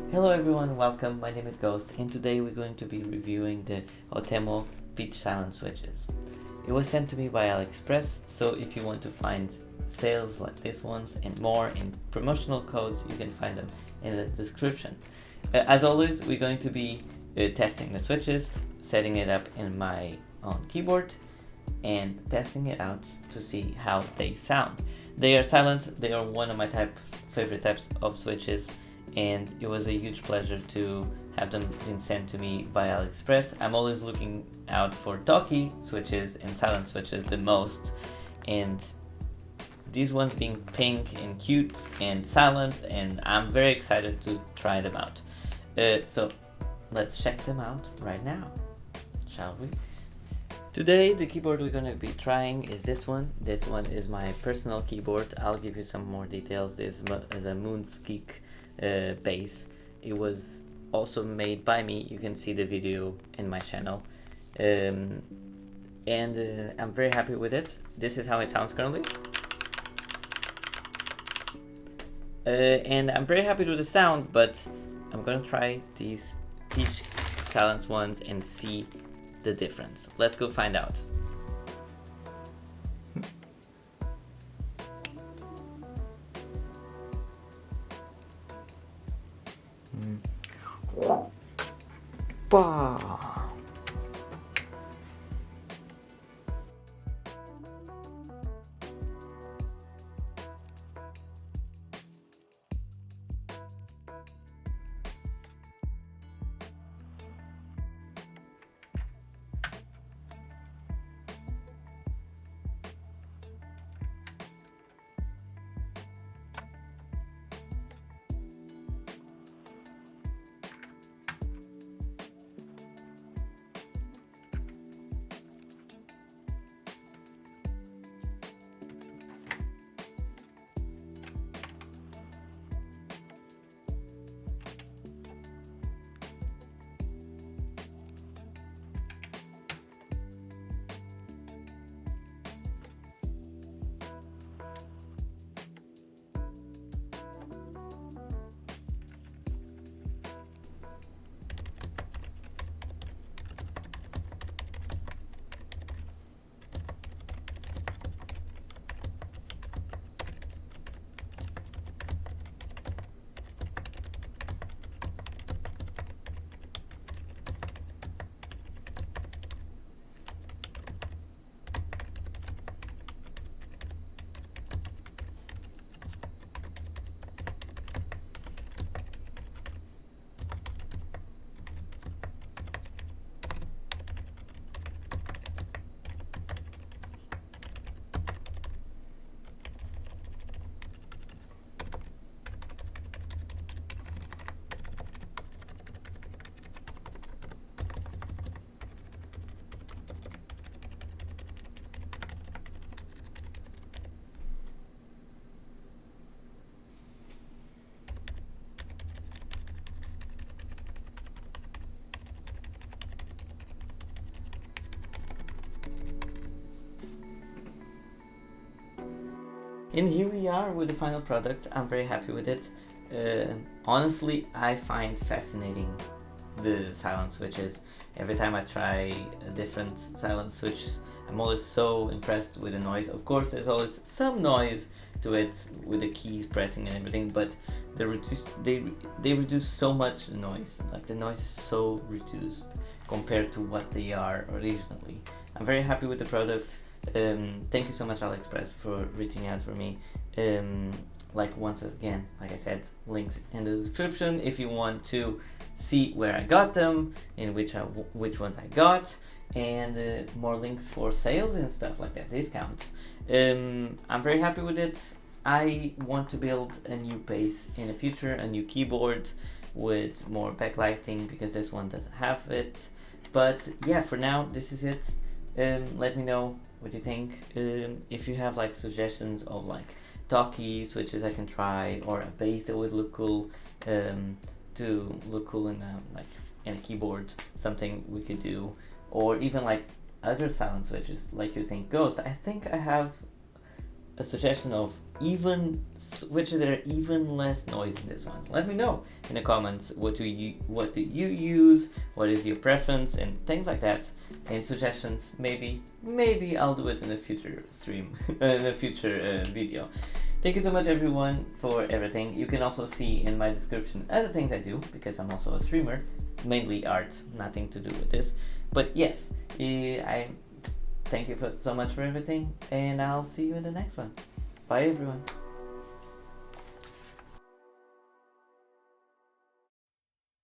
Hello everyone, welcome. My name is Ghost, and today we're going to be reviewing the Outemu pitch silent switches. It was sent to me by Aliexpress, so if you want to find sales like this ones and more and promotional codes, you can find them in the description. As always, we're going to be testing the switches, setting it up in my own keyboard, and testing it out to see how they sound. They are silent. They are one of my favorite types of switches, and it was a huge pleasure to have them been sent to me by Aliexpress. I'm always looking out for talkie switches and silent switches the most, and these ones being pink and cute and silent, and I'm very excited to try them out. So let's check them out right now, shall we? Today the keyboard we're going to be trying is this one. This one is my personal keyboard. I'll give you some more details. This is a Moonskik base. It was also made by me. You can see the video in my channel, and I'm very happy with it. This is how it sounds currently, and I'm very happy with the sound, but I'm gonna try these pitch silence ones and see the difference. Let's go find out. And here we are with the final product. I'm very happy with it. Honestly, I find fascinating the silent switches. Every time I try a different silent switch, I'm always so impressed with the noise. Of course, there's always some noise to it with the keys pressing and everything, but they reduce so much the noise. Like, the noise is so reduced compared to what they are originally. I'm very happy with the product. Thank you so much, Aliexpress, for reaching out for me. Once again, like I said, links in the description if you want to see where I got them and which ones I got, and more links for sales and stuff like that, discounts. I'm very happy with it. I want to build a new base in the future, a new keyboard with more backlighting, because this one doesn't have it. But yeah, for now, this is it. Let me know what you think. If you have like suggestions of like talkie switches I can try, or a bass that would look cool, to look cool in a keyboard, something we could do, or even like other silent switches like you think. Ghost, I think I have a suggestion of even switches that are even less noise in this one. Let me know in the comments what do you use, what is your preference, and things like that, and suggestions. Maybe I'll do it in a future stream, in a future video. Thank you so much everyone for everything. You can also see in my description other things I do, because I'm also a streamer, mainly art, nothing to do with this. But yes, I thank you so much for everything, and I'll see you in the next one. Bye everyone.